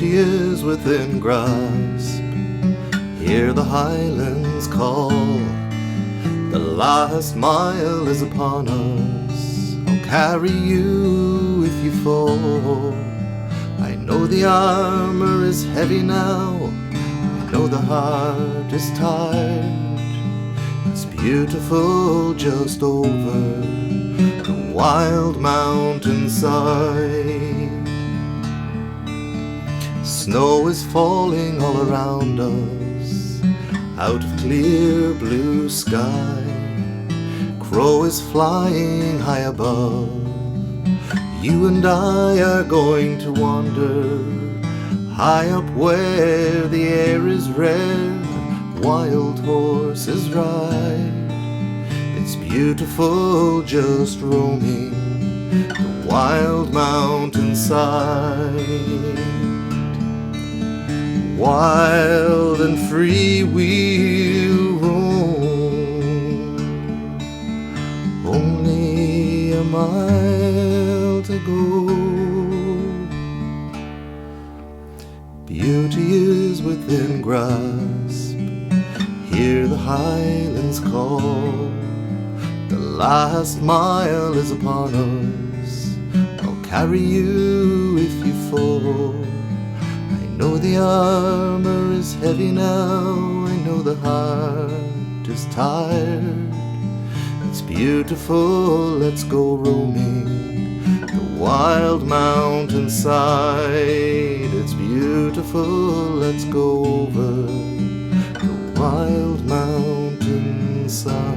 beauty is within grasp. Hear the Highlands call, the last mile is upon us. I'll carry you if you fall. I know the armour is heavy now, I know the heart is tired. It's beautiful just over the wild mountainside. Snow is falling all around us, out of clear blue sky. Crow is flying high above. You and I are going to wander high up where the air is red, wild horses ride. It's beautiful just roaming the wild mountainside. Wild and free we'll roam, only a mile to go. Beauty is within grasp. Hear the Highlands call, the last mile is upon us. I'll carry you if you fall. I know the armour is heavy now, I know the heart is tired. It's beautiful, let's go roaming the wild mountainside. It's beautiful, let's go over the wild mountainside.